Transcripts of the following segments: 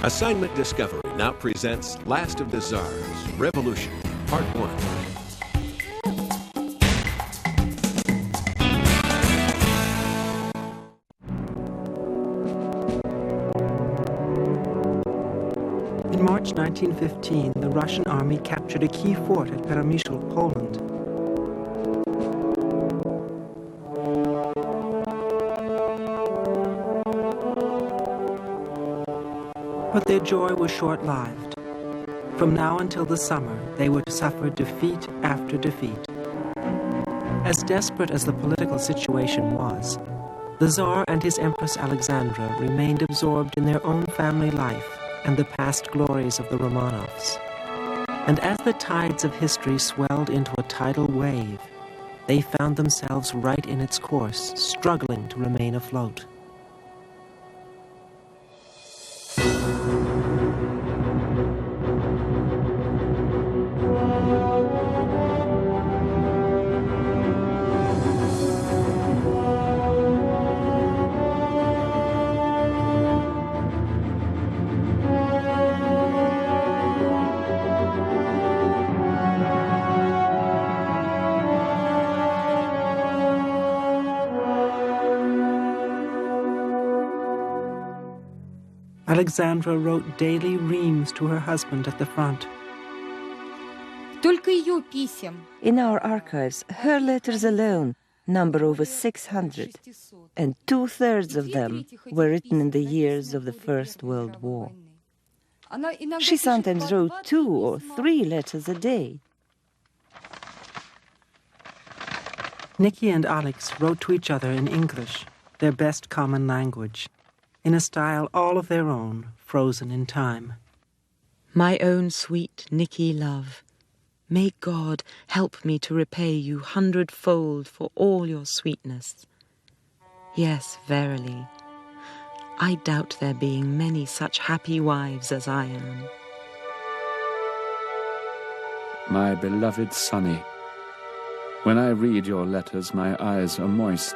Assignment Discovery now presents Last of the Tsars, Revolution, Part 1. In March 1915, the Russian army captured a key fort at Przemysl, Poland. But their joy was short-lived. From now until the summer, they were to suffer defeat after defeat. As desperate as the political situation was, the Tsar and his Empress Alexandra remained absorbed in their own family life and the past glories of the Romanovs. And as the tides of history swelled into a tidal wave, they found themselves right in its course, struggling to remain afloat. Alexandra wrote daily reams to her husband at the front. In our archives, her letters alone number over 600, and 2/3 of them were written in the years of the First World War. She sometimes wrote 2 or 3 letters a day. Nikki and Alex wrote to each other in English, their best common language, in a style all of their own, frozen in time. My own sweet Nikki love, may God help me to repay you 100-fold for all your sweetness. Yes, verily, I doubt there being many such happy wives as I am. My beloved Sonny, when I read your letters, my eyes are moist.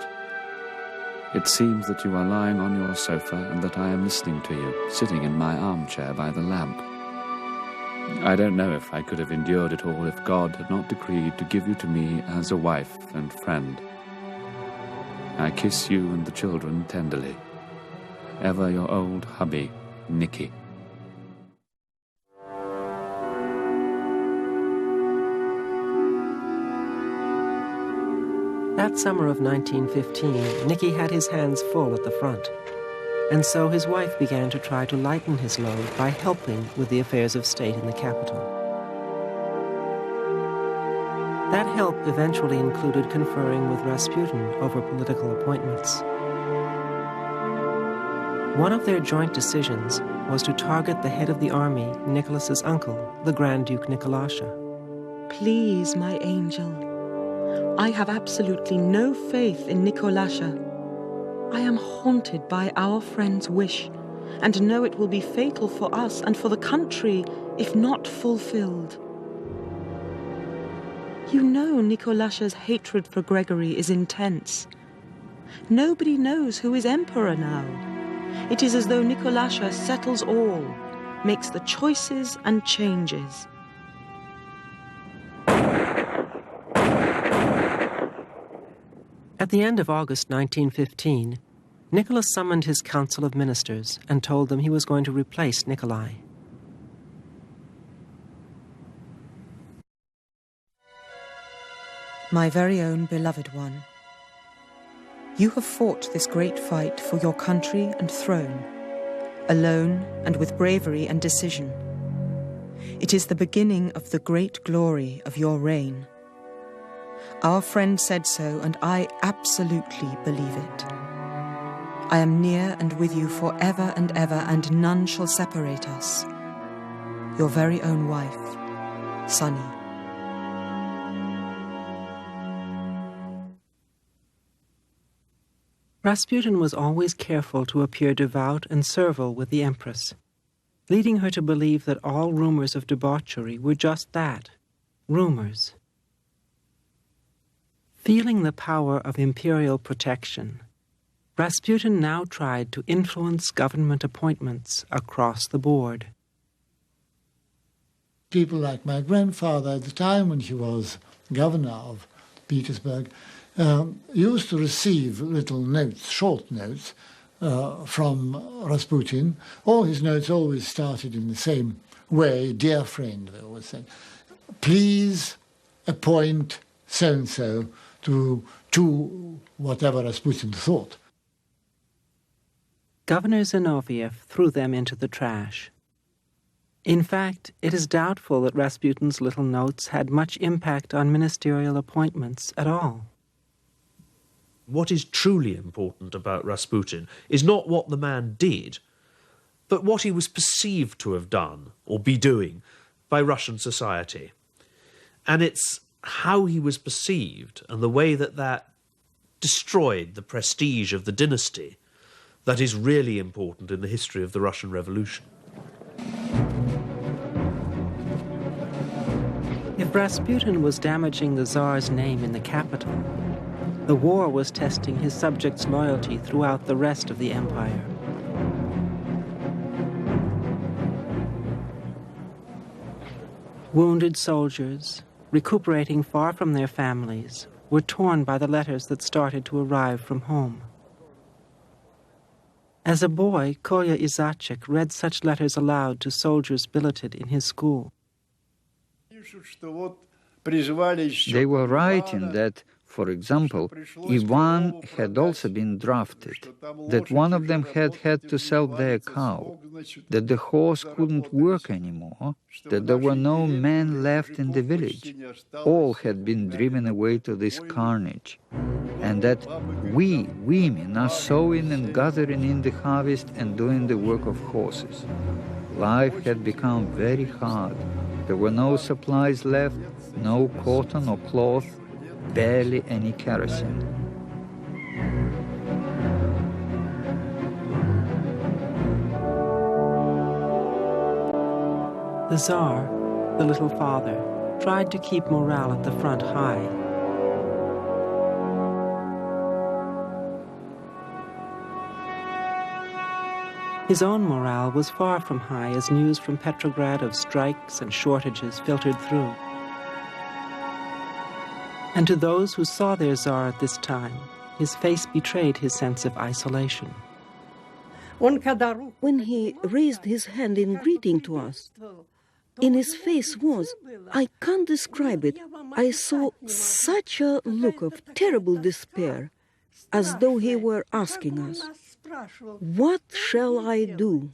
It seems that you are lying on your sofa and that I am listening to you, sitting in my armchair by the lamp. I don't know if I could have endured it all if God had not decreed to give you to me as a wife and friend. I kiss you and the children tenderly. Ever your old hubby, Nicky. That summer of 1915, Nicky had his hands full at the front, and so his wife began to try to lighten his load by helping with the affairs of state in the capital. That help eventually included conferring with Rasputin over political appointments. One of their joint decisions was to target the head of the army, Nicholas's uncle, the Grand Duke Nicolasha. Please, my angel, I have absolutely no faith in Nicolasha. I am haunted by our friend's wish, and know it will be fatal for us and for the country if not fulfilled. You know Nicolasha's hatred for Gregory is intense. Nobody knows who is emperor now. It is as though Nicolasha settles all, makes the choices and changes. At the end of August 1915, Nicholas summoned his council of ministers and told them he was going to replace Nikolai. My very own beloved one, you have fought this great fight for your country and throne, alone and with bravery and decision. It is the beginning of the great glory of your reign. Our friend said so, and I absolutely believe it. I am near and with you forever and ever, and none shall separate us. Your very own wife, Sonny. Rasputin was always careful to appear devout and servile with the Empress, leading her to believe that all rumors of debauchery were just that, rumors. Feeling the power of imperial protection, Rasputin now tried to influence government appointments across the board. People like my grandfather at the time when he was governor of Petersburg used to receive little notes, short notes, from Rasputin. All his notes always started in the same way, dear friend, they always said, please appoint so-and-so to whatever Rasputin thought. Governor Zinoviev threw them into the trash. In fact, it is doubtful that Rasputin's little notes had much impact on ministerial appointments at all. What is truly important about Rasputin is not what the man did, but what he was perceived to have done or be doing by Russian society. And it's how he was perceived and the way that that destroyed the prestige of the dynasty that is really important in the history of the Russian Revolution. If Rasputin was damaging the Tsar's name in the capital, the war was testing his subjects' loyalty throughout the rest of the empire. Wounded soldiers, recuperating far from their families, were torn by the letters that started to arrive from home. As a boy, Kolya Isaacek read such letters aloud to soldiers billeted in his school. They were writing that, for example, Ivan had also been drafted, that one of them had to sell their cow, that the horse couldn't work anymore, that there were no men left in the village. All had been driven away to this carnage, and that we, women, are sowing and gathering in the harvest and doing the work of horses. Life had become very hard. There were no supplies left, no cotton or cloth, barely any kerosene. The Tsar, the little father, tried to keep morale at the front high. His own morale was far from high as news from Petrograd of strikes and shortages filtered through. And to those who saw their Tsar at this time, his face betrayed his sense of isolation. When he raised his hand in greeting to us, in his face was, I can't describe it, I saw such a look of terrible despair, as though he were asking us, what shall I do?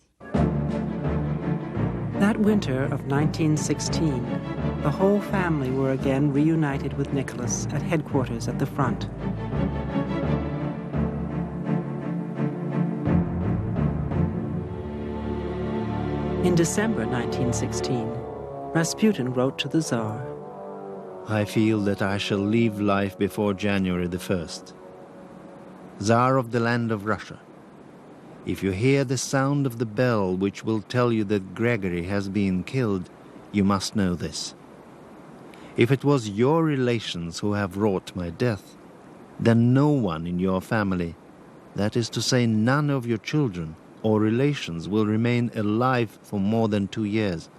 That winter of 1916, the whole family were again reunited with Nicholas at headquarters at the front. In December 1916, Rasputin wrote to the Tsar, I feel that I shall leave life before January the 1st. Tsar of the land of Russia, if you hear the sound of the bell which will tell you that Gregory has been killed, you must know this. If it was your relations who have wrought my death, then no one in your family, that is to say none of your children or relations, will remain alive for more than 2 years.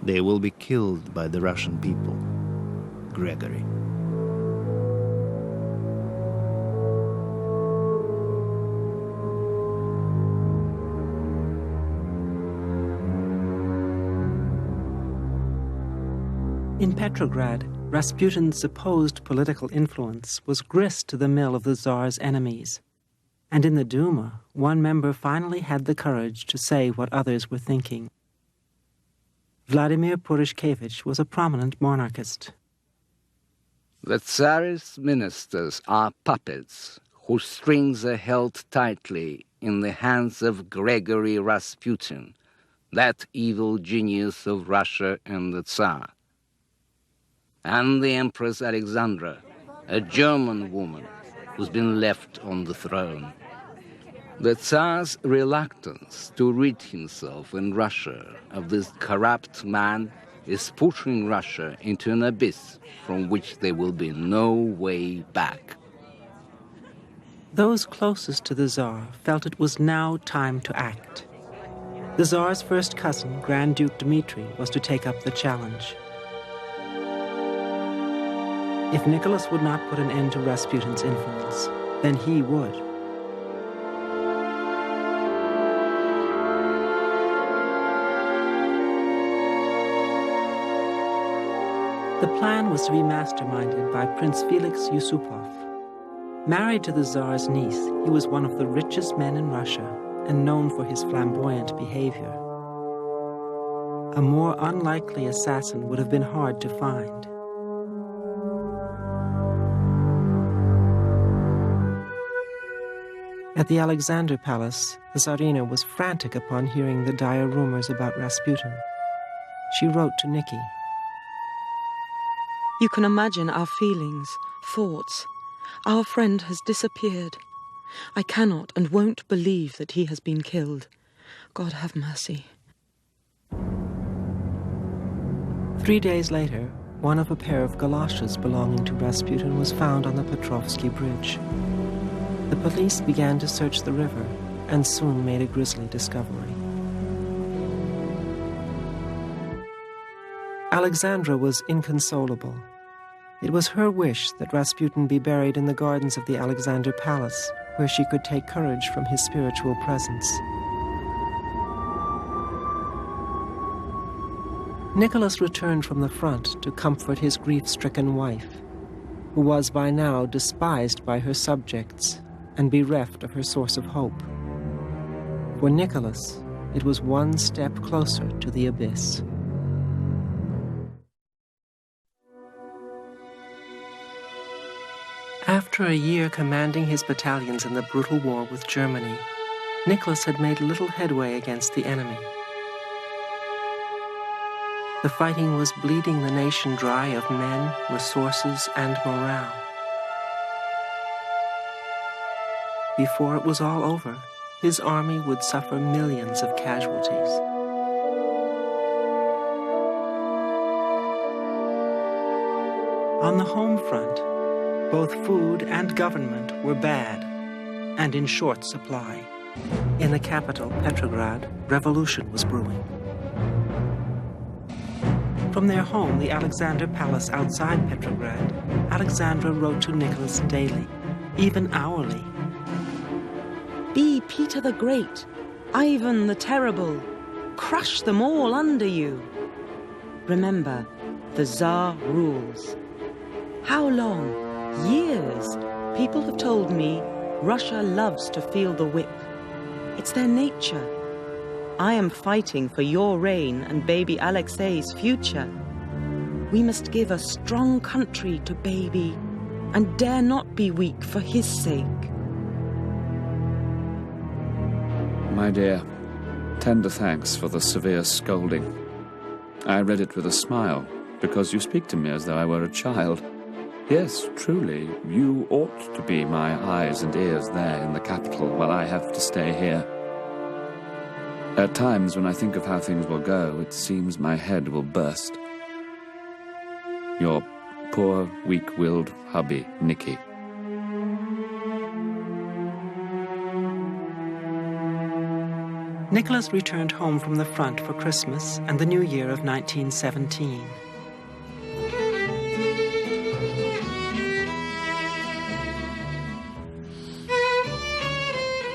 They will be killed by the Russian people. Gregory. In Petrograd, Rasputin's supposed political influence was grist to the mill of the Tsar's enemies. And in the Duma, one member finally had the courage to say what others were thinking. Vladimir Purishkevich was a prominent monarchist. The Tsarist ministers are puppets whose strings are held tightly in the hands of Gregory Rasputin, that evil genius of Russia and the Tsar. And the Empress Alexandra, a German woman who's been left on the throne. The Tsar's reluctance to rid himself in Russia of this corrupt man is pushing Russia into an abyss from which there will be no way back. Those closest to the Tsar felt it was now time to act. The Tsar's first cousin, Grand Duke Dmitri, was to take up the challenge. If Nicholas would not put an end to Rasputin's influence, then he would. The plan was to be masterminded by Prince Felix Yusupov. Married to the Tsar's niece, he was one of the richest men in Russia and known for his flamboyant behavior. A more unlikely assassin would have been hard to find. At the Alexander Palace, the Tsarina was frantic upon hearing the dire rumors about Rasputin. She wrote to Nicky. You can imagine our feelings, thoughts. Our friend has disappeared. I cannot and won't believe that he has been killed. God have mercy. 3 days later, one of a pair of galoshes belonging to Rasputin was found on the Petrovsky Bridge. The police began to search the river and soon made a grisly discovery. Alexandra was inconsolable. It was her wish that Rasputin be buried in the gardens of the Alexander Palace, where she could take courage from his spiritual presence. Nicholas returned from the front to comfort his grief-stricken wife, who was by now despised by her subjects and bereft of her source of hope. For Nicholas, it was one step closer to the abyss. After a year commanding his battalions in the brutal war with Germany, Nicholas had made little headway against the enemy. The fighting was bleeding the nation dry of men, resources, and morale. Before it was all over, his army would suffer millions of casualties. On the home front, both food and government were bad and in short supply. In the capital, Petrograd, revolution was brewing. From their home, the Alexander Palace outside Petrograd, Alexandra wrote to Nicholas daily, even hourly. Be Peter the Great, Ivan the Terrible, crush them all under you. Remember, the Tsar rules. How long? Years. People have told me Russia loves to feel the whip. It's their nature. I am fighting for your reign and baby Alexei's future. We must give a strong country to baby and dare not be weak for his sake. My dear, tender thanks for the severe scolding. I read it with a smile, because you speak to me as though I were a child. Yes, truly, you ought to be my eyes and ears there in the capital while I have to stay here. At times, when I think of how things will go, it seems my head will burst. Your poor, weak-willed hubby, Nicky. Nicholas returned home from the front for Christmas and the new year of 1917.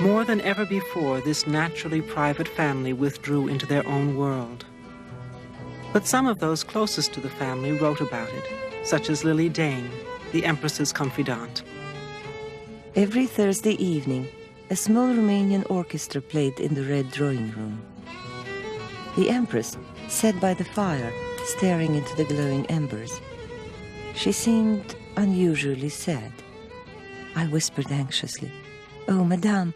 More than ever before, this naturally private family withdrew into their own world. But some of those closest to the family wrote about it, such as Lily Dane, the Empress's confidant. Every Thursday evening, a small Romanian orchestra played in the red drawing room. The Empress sat by the fire, staring into the glowing embers. She seemed unusually sad. I whispered anxiously, "Oh, Madame,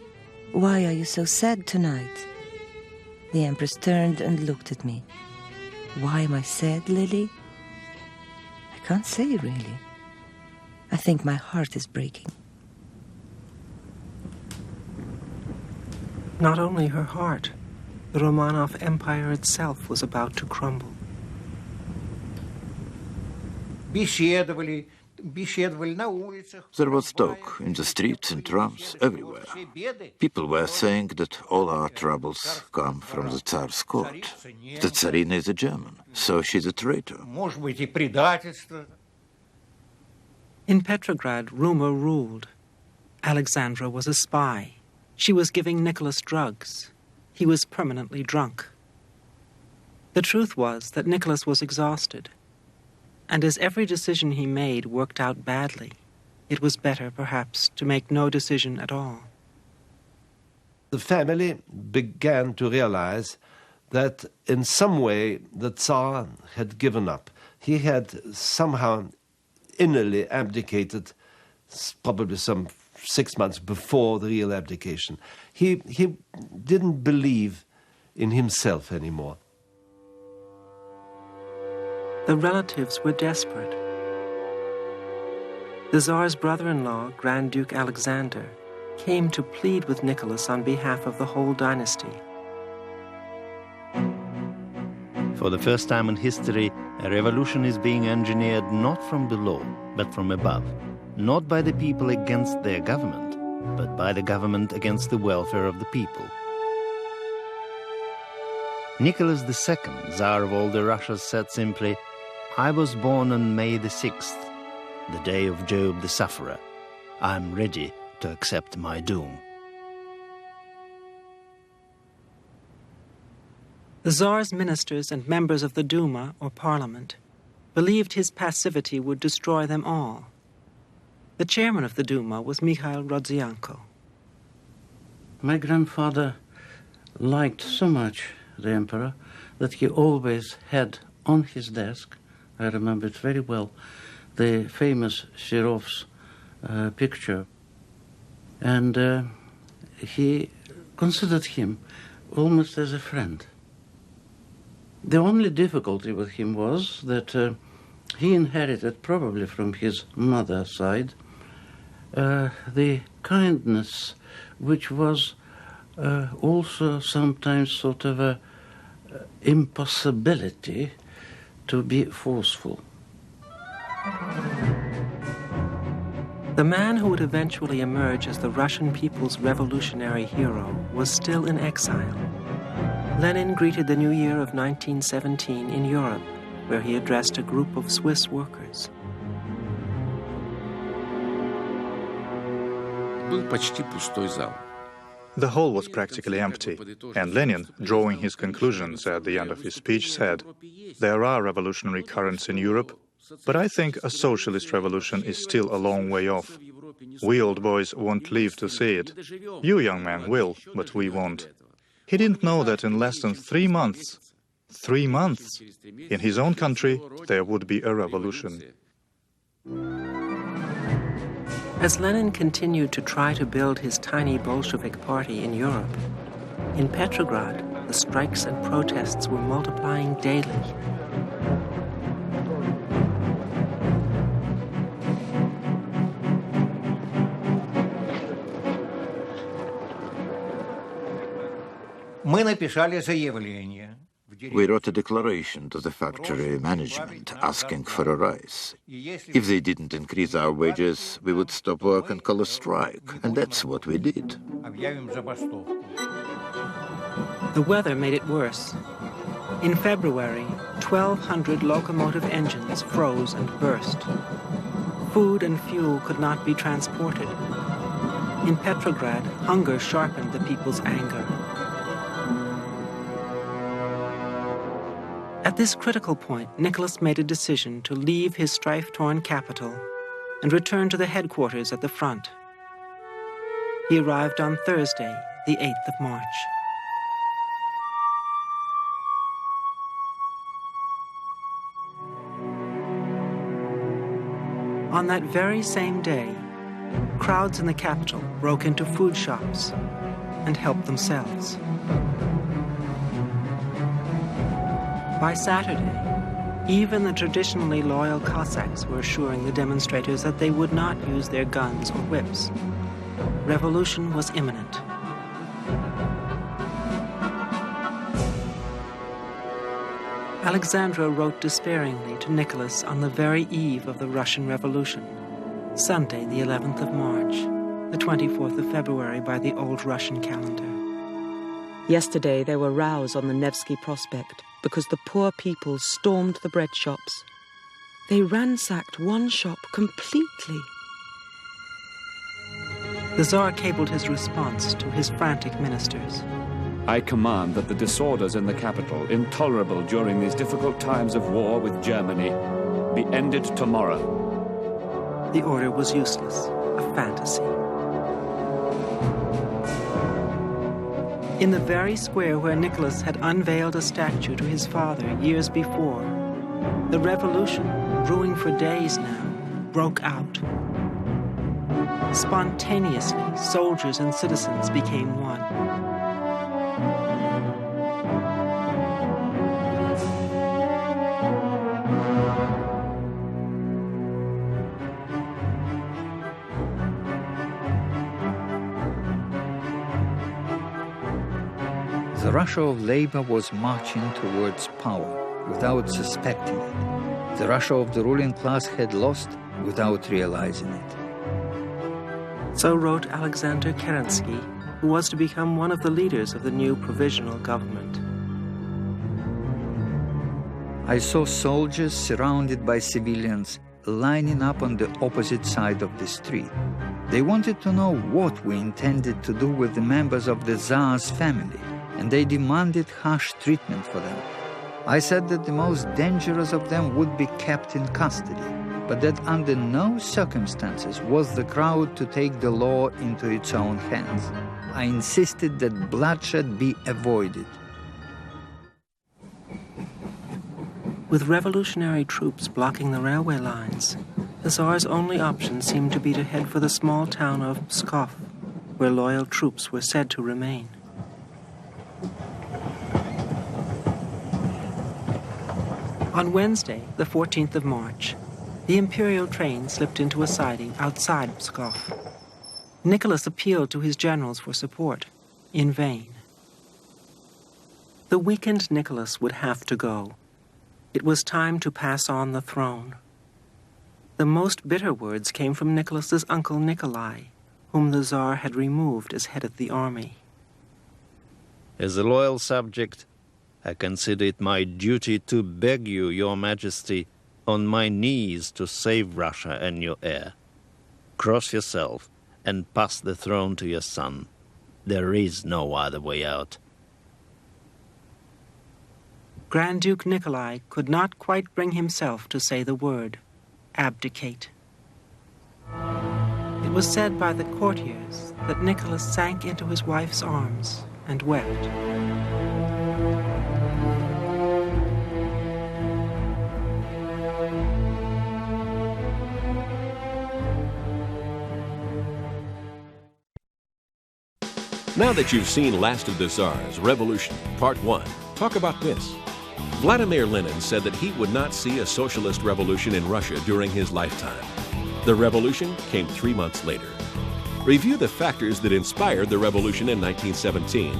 why are you so sad tonight?" The Empress turned and looked at me. "Why am I sad, Lily? I can't say, really. I think my heart is breaking." Not only her heart, the Romanov Empire itself was about to crumble. There was talk in the streets, in trams, everywhere. People were saying that all our troubles come from the Tsar's court. The Tsarina is a German, so she's a traitor. In Petrograd, rumor ruled. Alexandra was a spy. She was giving Nicholas drugs. He was permanently drunk. The truth was that Nicholas was exhausted. And as every decision he made worked out badly, it was better, perhaps, to make no decision at all. The family began to realize that in some way the Tsar had given up. He had somehow innerly abdicated, probably some 6 months before the real abdication. He didn't believe in himself anymore. The relatives were desperate. The Tsar's brother-in-law, Grand Duke Alexander, came to plead with Nicholas on behalf of the whole dynasty. For the first time in history, a revolution is being engineered not from below, but from above. Not by the people against their government, but by the government against the welfare of the people. Nicholas II, Tsar of older Russia, said simply, "I was born on May the 6th, the day of Job the sufferer. I'm ready to accept my doom." The Tsar's ministers and members of the Duma, or parliament, believed his passivity would destroy them all. The chairman of the Duma was Mikhail Rodzianko. My grandfather liked so much the emperor that he always had on his desk, I remember it very well, the famous Serov's picture. And he considered him almost as a friend. The only difficulty with him was that he inherited, probably from his mother's side, the kindness, which was also sometimes sort of a impossibility to be forceful. The man who would eventually emerge as the Russian people's revolutionary hero was still in exile. Lenin greeted the new year of 1917 in Europe, where he addressed a group of Swiss workers. The hall was practically empty, and Lenin, drawing his conclusions at the end of his speech, said, "There are revolutionary currents in Europe, but I think a socialist revolution is still a long way off. We old boys won't live to see it. You young men will, but we won't." He didn't know that in less than 3 months, in his own country, there would be a revolution. As Lenin continued to try to build his tiny Bolshevik party in Europe, in Petrograd, the strikes and protests were multiplying daily. We wrote a declaration to the factory management asking for a rise. If they didn't increase our wages, we would stop work and call a strike, and that's what we did. The weather made it worse. In February, 1,200 locomotive engines froze and burst. Food and fuel could not be transported. In Petrograd, hunger sharpened the people's anger. At this critical point, Nicholas made a decision to leave his strife-torn capital and return to the headquarters at the front. He arrived on Thursday, the 8th of March. On that very same day, crowds in the capital broke into food shops and helped themselves. By Saturday, even the traditionally loyal Cossacks were assuring the demonstrators that they would not use their guns or whips. Revolution was imminent. Alexandra wrote despairingly to Nicholas on the very eve of the Russian Revolution, Sunday, the 11th of March, the 24th of February by the old Russian calendar. Yesterday there were rows on the Nevsky Prospect because the poor people stormed the bread shops. They ransacked one shop completely. The Tsar cabled his response to his frantic ministers. I command that the disorders in the capital, intolerable during these difficult times of war with Germany, be ended tomorrow. The order was useless, a fantasy. In the very square where Nicholas had unveiled a statue to his father years before, the revolution, brewing for days now, broke out. Spontaneously, soldiers and citizens became one. The Russia of labor was marching towards power without suspecting it. The Russia of the ruling class had lost without realizing it. So wrote Alexander Kerensky, who was to become one of the leaders of the new provisional government. I saw soldiers surrounded by civilians lining up on the opposite side of the street. They wanted to know what we intended to do with the members of the Tsar's family, and they demanded harsh treatment for them. I said that the most dangerous of them would be kept in custody, but that under no circumstances was the crowd to take the law into its own hands. I insisted that bloodshed be avoided. With revolutionary troops blocking the railway lines, the Tsar's only option seemed to be to head for the small town of Pskov, where loyal troops were said to remain. On Wednesday, the 14th of March, the imperial train slipped into a siding outside Pskov. Nicholas appealed to his generals for support, in vain. The weakened Nicholas would have to go. It was time to pass on the throne. The most bitter words came from Nicholas's uncle Nikolai, whom the Tsar had removed as head of the army. As a loyal subject, I consider it my duty to beg you, Your Majesty, on my knees to save Russia and your heir. Cross yourself and pass the throne to your son. There is no other way out. Grand Duke Nikolai could not quite bring himself to say the word, abdicate. It was said by the courtiers that Nicholas sank into his wife's arms and wept. Now that you've seen Last of the Tsars, Revolution, Part 1, talk about this. Vladimir Lenin said that he would not see a socialist revolution in Russia during his lifetime. The revolution came 3 months later. Review the factors that inspired the revolution in 1917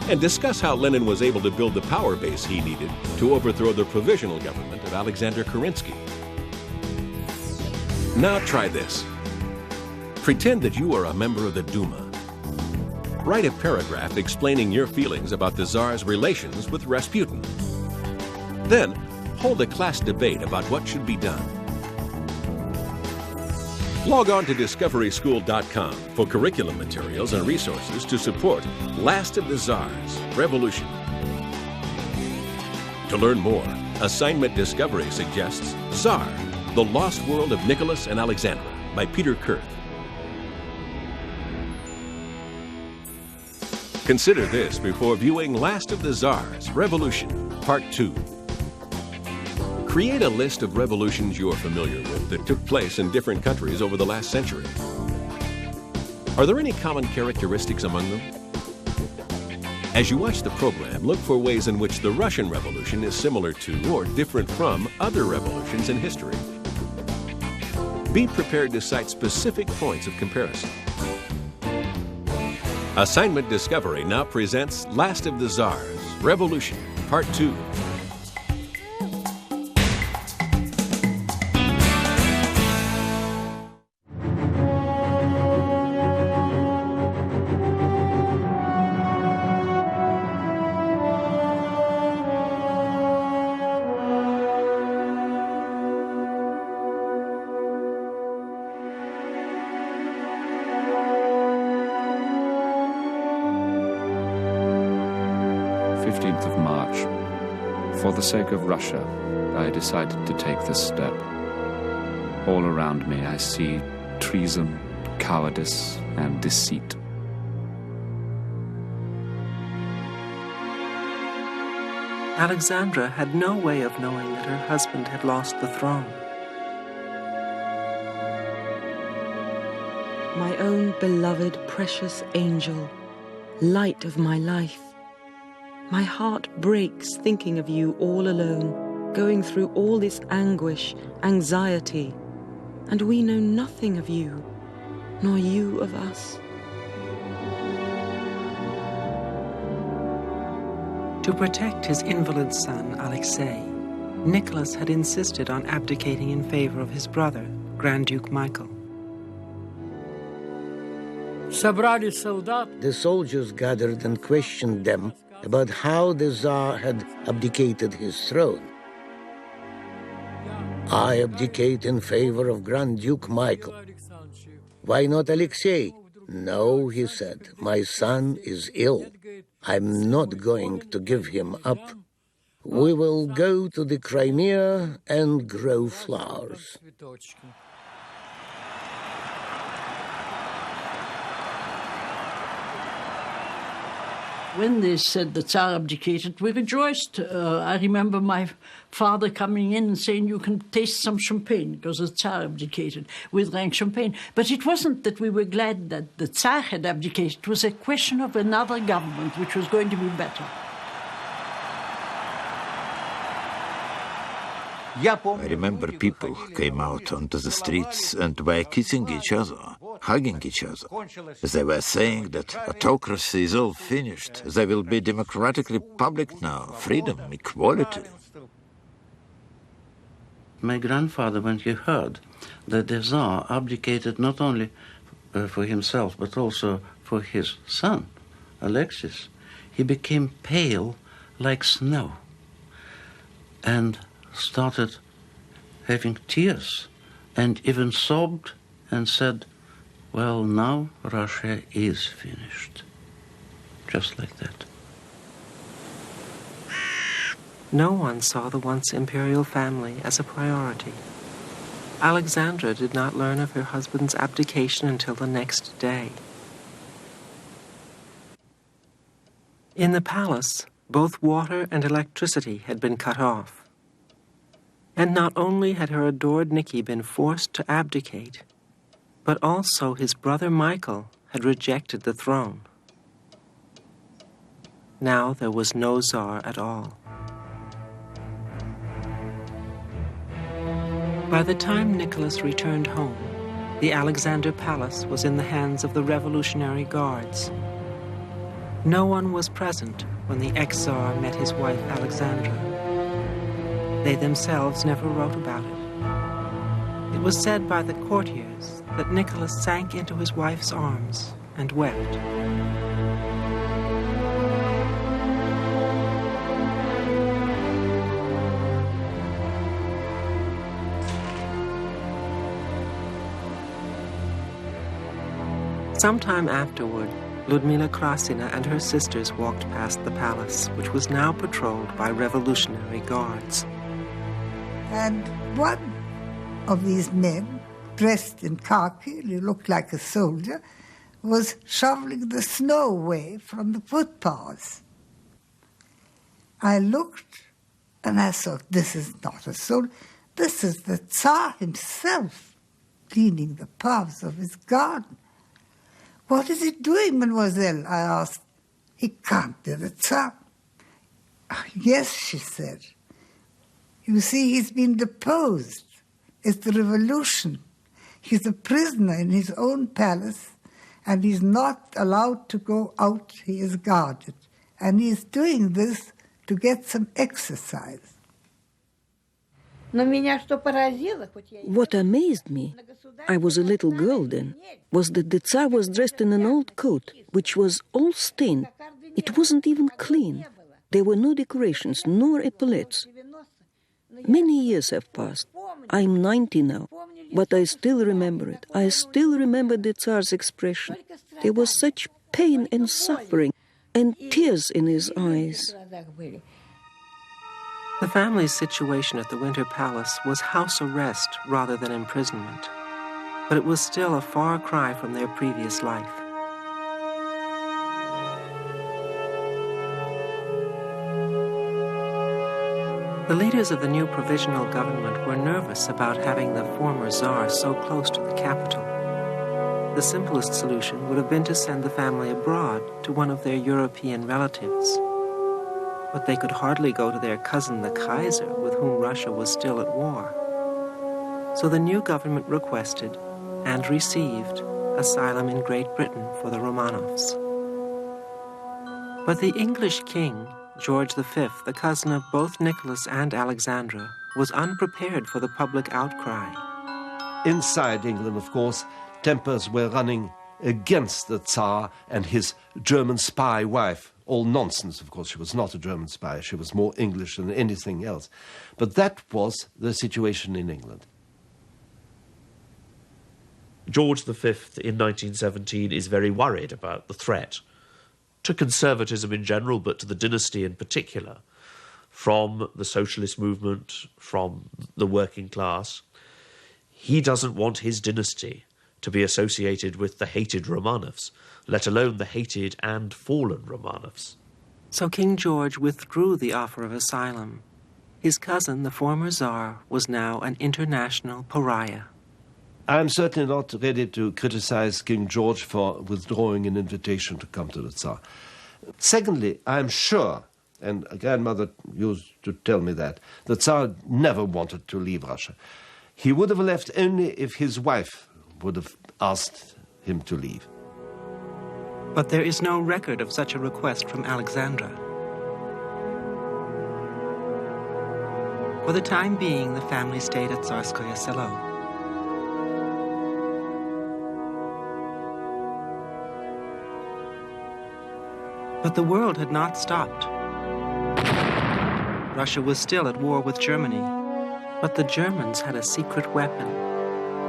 and discuss how Lenin was able to build the power base he needed to overthrow the provisional government of Alexander Kerensky. Now try this. Pretend that you are a member of the Duma. Write a paragraph explaining your feelings about the Tsar's relations with Rasputin. Then, hold a class debate about what should be done. Log on to discoveryschool.com for curriculum materials and resources to support Last of the Tsars, Revolution. To learn more, Assignment Discovery suggests Tsar, The Lost World of Nicholas and Alexandra by Peter Kurth. Consider this before viewing Last of the Tsars, Revolution, Part 2. Create a list of revolutions you're familiar with that took place in different countries over the last century. Are there any common characteristics among them? As you watch the program, look for ways in which the Russian Revolution is similar to or different from other revolutions in history. Be prepared to cite specific points of comparison. Assignment Discovery now presents Last of the Tsars, Revolution, Part 2. 15th of March. For the sake of Russia, I decided to take this step. All around me I see treason, cowardice, and deceit. Alexandra had no way of knowing that her husband had lost the throne. My own beloved, precious angel, light of my life. My heart breaks thinking of you all alone, going through all this anguish, anxiety, and we know nothing of you, nor you of us. To protect his invalid son, Alexei, Nicholas had insisted on abdicating in favor of his brother, Grand Duke Michael. The soldiers gathered and questioned them about how the Tsar had abdicated his throne. I abdicate in favor of Grand Duke Michael. Why not Alexei? No, he said, my son is ill. I'm not going to give him up. We will go to the Crimea and grow flowers. When they said the Tsar abdicated, we rejoiced. I remember my father coming in and saying, you can taste some champagne, because the Tsar abdicated. We drank champagne. But it wasn't that we were glad that the Tsar had abdicated. It was a question of another government, which was going to be better. I remember people came out onto the streets and were kissing each other, hugging each other. They were saying that autocracy is all finished. There will be democratic republic now, freedom, equality. My grandfather, when he heard that the Tsar abdicated not only for himself, but also for his son, Alexis, he became pale like snow and started having tears and even sobbed and said, well, now Russia is finished. Just like that. No one saw the once imperial family as a priority. Alexandra did not learn of her husband's abdication until the next day. In the palace, both water and electricity had been cut off. And not only had her adored Nicky been forced to abdicate, but also his brother Michael had rejected the throne. Now there was no Tsar at all. By the time Nicholas returned home, the Alexander Palace was in the hands of the Revolutionary Guards. No one was present when the ex-Tsar met his wife Alexandra. They themselves never wrote about it. It was said by the courtiers that Nicholas sank into his wife's arms and wept. Sometime afterward, Ludmila Krasina and her sisters walked past the palace, which was now patrolled by Revolutionary Guards. And one of these men, dressed in khaki, he looked like a soldier, was shoveling the snow away from the footpaths. I looked and I thought, this is not a soldier, this is the Tsar himself cleaning the paths of his garden. What is he doing, mademoiselle? I asked. He can't be the Tsar. Yes, she said. You see, he's been deposed. It's the revolution. He's a prisoner in his own palace, and he's not allowed to go out. He is guarded. And he's doing this to get some exercise. What amazed me, I was a little girl then, was that the Tsar was dressed in an old coat, which was all stained. It wasn't even clean. There were no decorations, nor epaulets. Many years have passed. I'm 90 now, but I still remember it. I still remember the Tsar's expression. There was such pain and suffering. and tears in his eyes. The family's situation at the Winter Palace was house arrest rather than imprisonment, but it was still a far cry from their previous life. The leaders of the new provisional government were nervous about having the former Tsar so close to the capital. The simplest solution would have been to send the family abroad to one of their European relatives. But they could hardly go to their cousin the Kaiser, with whom Russia was still at war. So the new government requested and received asylum in Great Britain for the Romanovs. But the English king, George V, the cousin of both Nicholas and Alexandra, was unprepared for the public outcry. Inside England, of course, tempers were running against the Tsar and his German spy wife. All nonsense, of course. She was not a German spy. She was more English than anything else. But that was the situation in England. George V in 1917 is very worried about the threat to conservatism in general, but to the dynasty in particular, from the socialist movement, from the working class. He doesn't want his dynasty to be associated with the hated Romanovs, let alone the hated and fallen Romanovs. So King George withdrew the offer of asylum. His cousin, the former Tsar, was now an international pariah. I'm certainly not ready to criticize King George for withdrawing an invitation to come to the Tsar. Secondly, I'm sure, and a grandmother used to tell me that, the Tsar never wanted to leave Russia. He would have left only if his wife would have asked him to leave. But there is no record of such a request from Alexandra. For the time being, the family stayed at Tsarskoye Selo. But the world had not stopped. Russia was still at war with Germany, but the Germans had a secret weapon,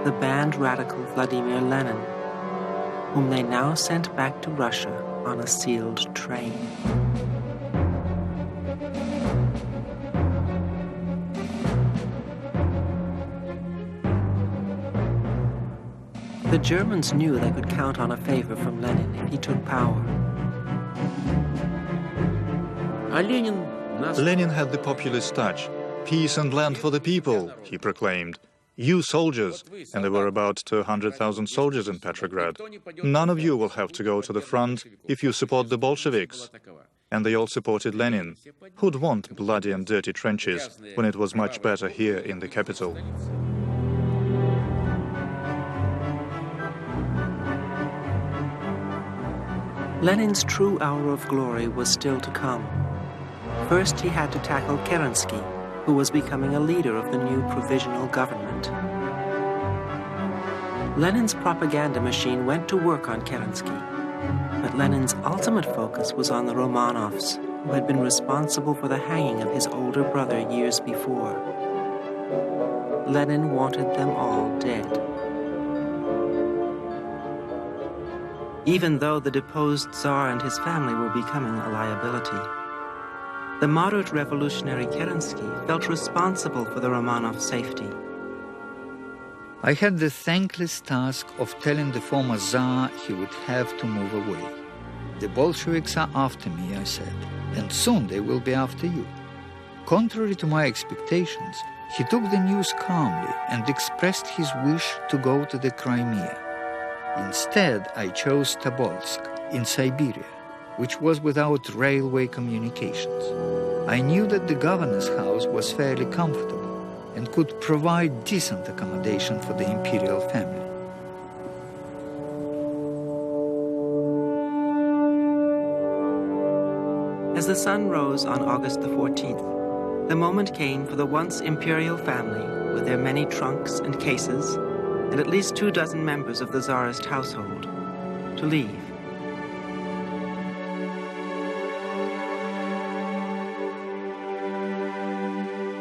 the banned radical Vladimir Lenin, whom they now sent back to Russia on a sealed train. The Germans knew they could count on a favor from Lenin if he took power. Lenin had the populist touch. Peace and land for the people, he proclaimed. You soldiers, and there were about 200,000 soldiers in Petrograd. None of you will have to go to the front if you support the Bolsheviks. And they all supported Lenin. Who'd want bloody and dirty trenches when it was much better here in the capital? Lenin's true hour of glory was still to come. First, he had to tackle Kerensky, who was becoming a leader of the new provisional government. Lenin's propaganda machine went to work on Kerensky, but Lenin's ultimate focus was on the Romanovs, who had been responsible for the hanging of his older brother years before. Lenin wanted them all dead. Even though the deposed Tsar and his family were becoming a liability, the moderate revolutionary Kerensky felt responsible for the Romanov safety. I had the thankless task of telling the former Tsar he would have to move away. The Bolsheviks are after me, I said, and soon they will be after you. Contrary to my expectations, he took the news calmly and expressed his wish to go to the Crimea. Instead, I chose Tobolsk in Siberia, which was without railway communications. I knew that the governor's house was fairly comfortable and could provide decent accommodation for the imperial family. As the sun rose on August the 14th, the moment came for the once imperial family, with their many trunks and cases, and at least 24 members of the Tsarist household, to leave.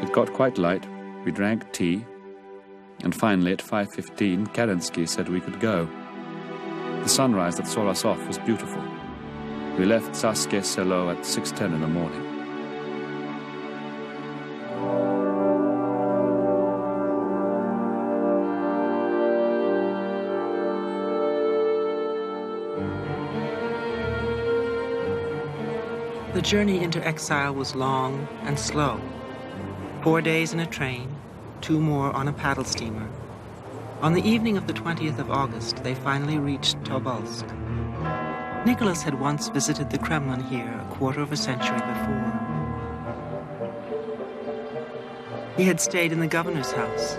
It got quite light. We drank tea, and finally at 5:15 Kerensky said we could go. The sunrise that saw us off was beautiful. We left Saske Selo at 6:10 in the morning. The journey into exile was long and slow. 4 days in a train, 2 more on a paddle steamer. On the evening of the 20th of August, they finally reached Tobolsk. Nicholas had once visited the Kremlin here a quarter of a century before. He had stayed in the governor's house,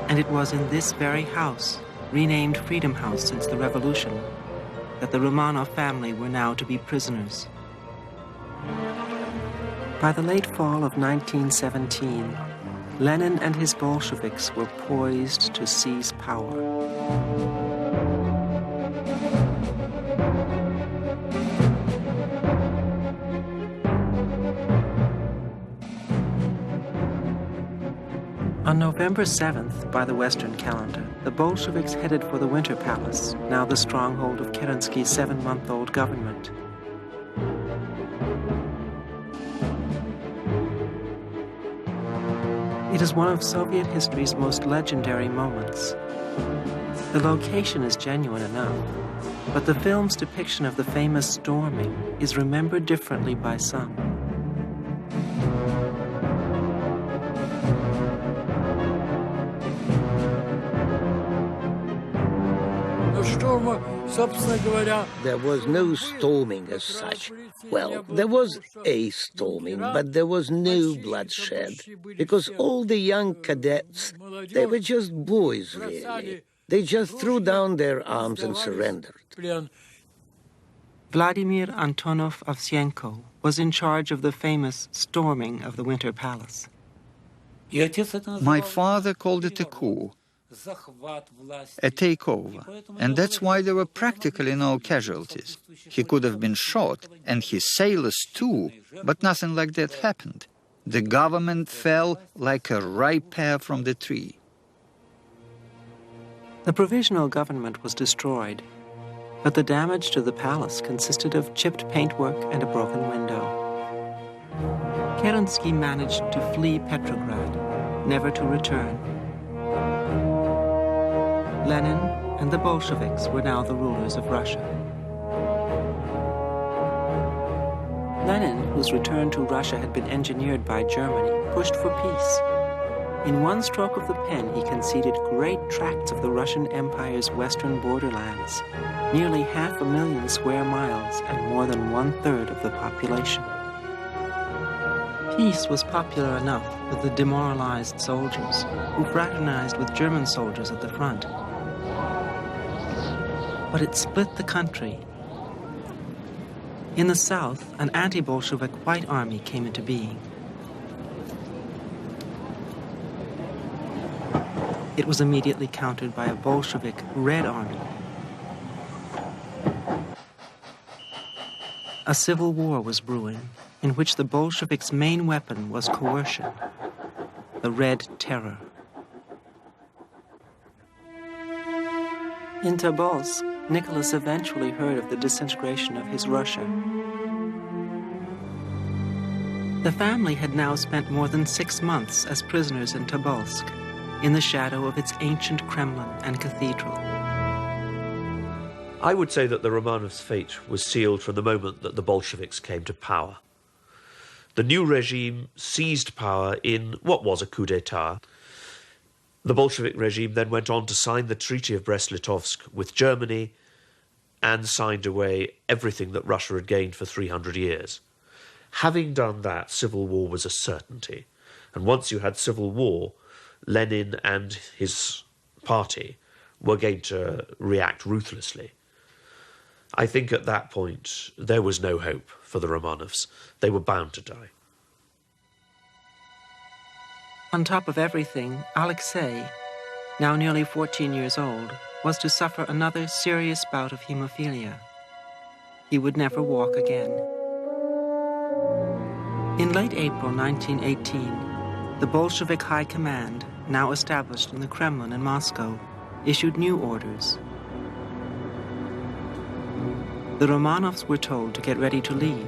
and it was in this very house, renamed Freedom House since the revolution, that the Romanov family were now to be prisoners. By the late fall of 1917, Lenin and his Bolsheviks were poised to seize power. On November 7th, by the Western calendar, the Bolsheviks headed for the Winter Palace, now the stronghold of Kerensky's 7-month-old government. It is one of Soviet history's most legendary moments. The location is genuine enough, but the film's depiction of the famous storming is remembered differently by some. There was no storming as such. Well, there was a storming, but there was no bloodshed, because all the young cadets, they were just boys, really. They just threw down their arms and surrendered. Vladimir Antonov Ovsienko was in charge of the famous storming of the Winter Palace. My father called it a coup, a takeover, and that's why there were practically no casualties. He could have been shot, and his sailors too, but nothing like that happened. The government fell like a ripe pear from the tree. The provisional government was destroyed, but the damage to the palace consisted of chipped paintwork and a broken window. Kerensky managed to flee Petrograd, never to return. Lenin and the Bolsheviks were now the rulers of Russia. Lenin, whose return to Russia had been engineered by Germany, pushed for peace. In one stroke of the pen, he conceded great tracts of the Russian Empire's western borderlands, nearly 500,000 square miles and more than 1/3 of the population. Peace was popular enough with the demoralized soldiers, who fraternized with German soldiers at the front. But it split the country. In the south, an anti-Bolshevik white army came into being. It was immediately countered by a Bolshevik red army. A civil war was brewing, in which the Bolsheviks' main weapon was coercion, the Red Terror. In Tobolsk, Nicholas eventually heard of the disintegration of his Russia. The family had now spent more than 6 months as prisoners in Tobolsk, in the shadow of its ancient Kremlin and cathedral. I would say that the Romanovs' fate was sealed from the moment that the Bolsheviks came to power. The new regime seized power in what was a coup d'etat. The Bolshevik regime then went on to sign the Treaty of Brest-Litovsk with Germany and signed away everything that Russia had gained for 300 years. Having done that, civil war was a certainty. And once you had civil war, Lenin and his party were going to react ruthlessly. I think at that point there was no hope for the Romanovs. They were bound to die. On top of everything, Alexei, now nearly 14 years old, was to suffer another serious bout of hemophilia. He would never walk again. In late April 1918, the Bolshevik High Command, now established in the Kremlin in Moscow, issued new orders. The Romanovs were told to get ready to leave,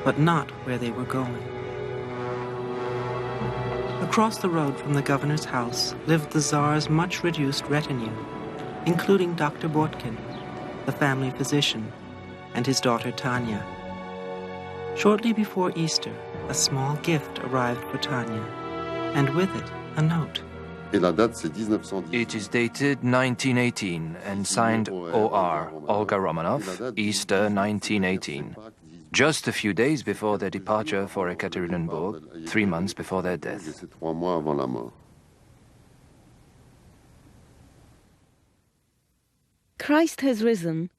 but not where they were going. Across the road from the governor's house lived the Tsar's much-reduced retinue, including Dr. Bortkin, the family physician, and his daughter Tanya. Shortly before Easter, a small gift arrived for Tanya, and with it, a note. It is dated 1918 and signed O.R. Olga Romanov, Easter 1918. Just a few days before their departure for Ekaterinburg, 3 months before their death. Christ has risen.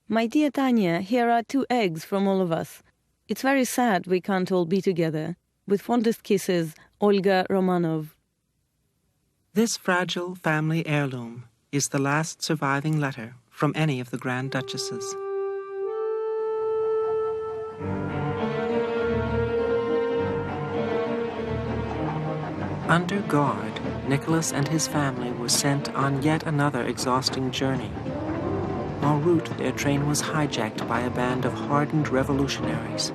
My dear Tanya, here are 2 eggs from all of us. It's very sad we can't all be together. With fondest kisses, Olga Romanov. This fragile family heirloom is the last surviving letter from any of the Grand Duchesses. Under guard, Nicholas and his family were sent on yet another exhausting journey. En route, their train was hijacked by a band of hardened revolutionaries.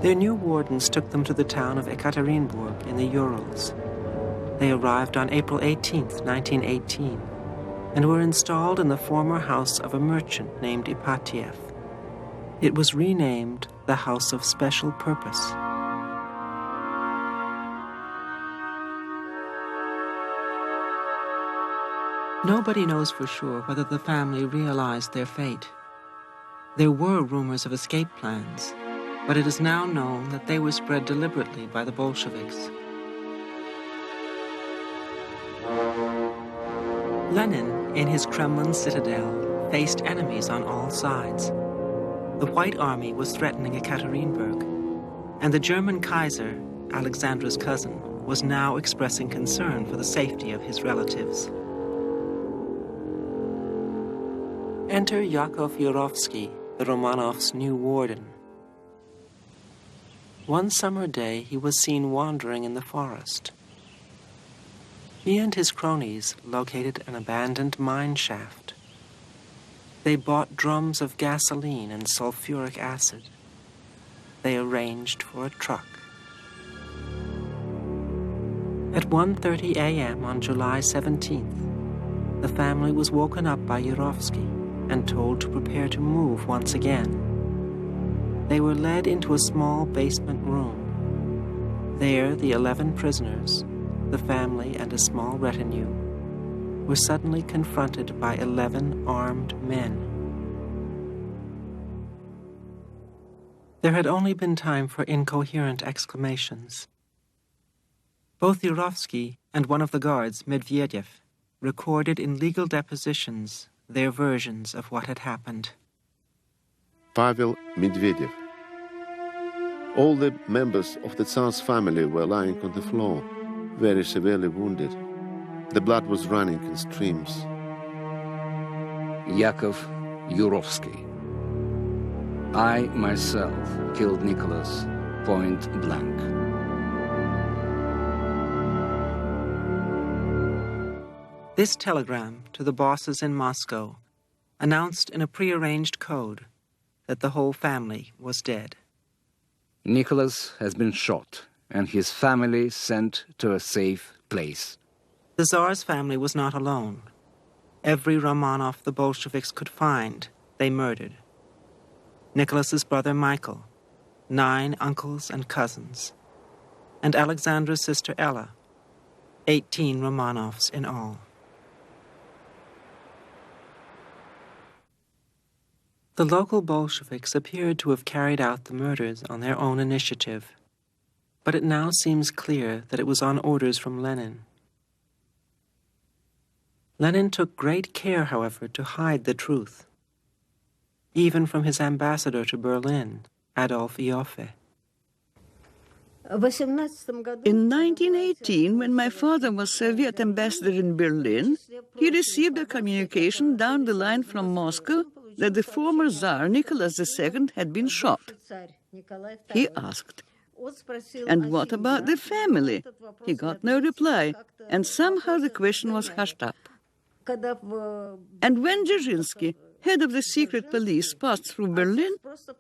Their new wardens took them to the town of Ekaterinburg in the Urals. They arrived on April 18, 1918, and were installed in the former house of a merchant named Ipatiev. It was renamed the House of Special Purpose. Nobody knows for sure whether the family realized their fate. There were rumors of escape plans, but it is now known that they were spread deliberately by the Bolsheviks. Lenin, in his Kremlin citadel, faced enemies on all sides. The White Army was threatening Ekaterinburg, and the German Kaiser, Alexandra's cousin, was now expressing concern for the safety of his relatives. Enter Yakov Yurovsky, the Romanovs' new warden. One summer day, he was seen wandering in the forest. He and his cronies located an abandoned mine shaft. They bought drums of gasoline and sulfuric acid. They arranged for a truck. At 1:30 a.m. on July 17th, the family was woken up by Yurovsky and told to prepare to move once again. They were led into a small basement room. There, the 11 prisoners, the family and a small retinue, were suddenly confronted by 11 armed men. There had only been time for incoherent exclamations. Both Yurovsky and one of the guards, Medvedev, recorded in legal depositions their versions of what had happened. Pavel Medvedev. All the members of the Tsar's family were lying on the floor, very severely wounded. The blood was running in streams. Yakov Yurovsky. I myself killed Nicholas point blank. This telegram to the bosses in Moscow announced in a prearranged code that the whole family was dead. Nicholas has been shot and his family sent to a safe place. The Tsar's family was not alone. Every Romanov the Bolsheviks could find, they murdered. Nicholas's brother Michael, 9 uncles and cousins, and Alexandra's sister Ella, 18 Romanovs in all. The local Bolsheviks appeared to have carried out the murders on their own initiative, but it now seems clear that it was on orders from Lenin. Lenin took great care, however, to hide the truth, even from his ambassador to Berlin, Adolf Ioffe. In 1918, when my father was Soviet ambassador in Berlin, he received a communication down the line from Moscow that the former Tsar, Nicholas II, had been shot. He asked, "And what about the family?" He got no reply, and somehow the question was hushed up. And when Dzerzhinsky, head of the secret police, passed through Berlin,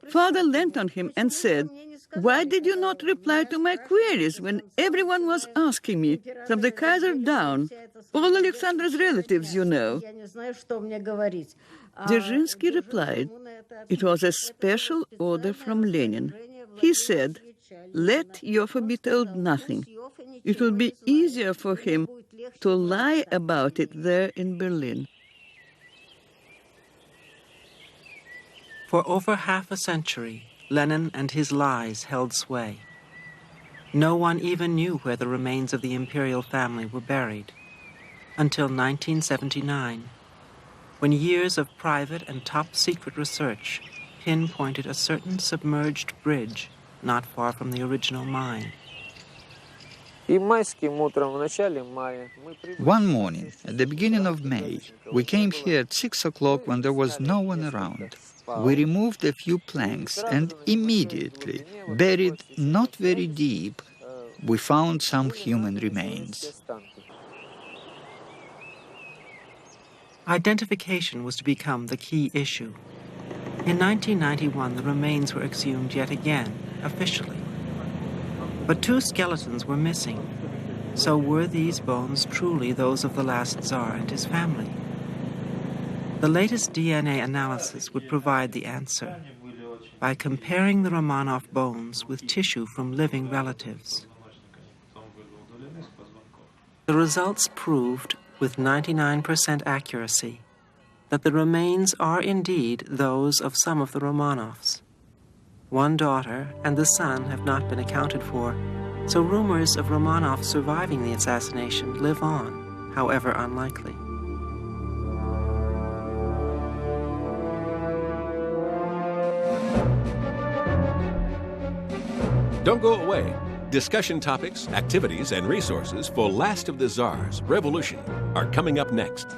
Father leant on him and said, "Why did you not reply to my queries when everyone was asking me, from the Kaiser down, all Alexander's relatives, you know?" Dzerzhinsky replied, "It was a special order from Lenin. He said, 'Let Yofa be told nothing. It will be easier for him to lie about it there in Berlin.'" For over half a century, Lenin and his lies held sway. No one even knew where the remains of the imperial family were buried, until 1979, when years of private and top-secret research pinpointed a certain submerged bridge not far from the original mine. One morning, at the beginning of May, we came here at 6 o'clock when there was no one around. We removed a few planks and immediately, buried not very deep, we found some human remains. Identification was to become the key issue. In 1991, the remains were exhumed yet again, officially. But 2 skeletons were missing. So were these bones truly those of the last Tsar and his family? The latest DNA analysis would provide the answer by comparing the Romanov bones with tissue from living relatives. The results proved, with 99% accuracy, that the remains are indeed those of some of the Romanovs. One daughter and the son have not been accounted for, so rumors of Romanov surviving the assassination live on, however unlikely. Don't go away. Discussion topics, activities, and resources for Last of the Tsars, Revolution are coming up next.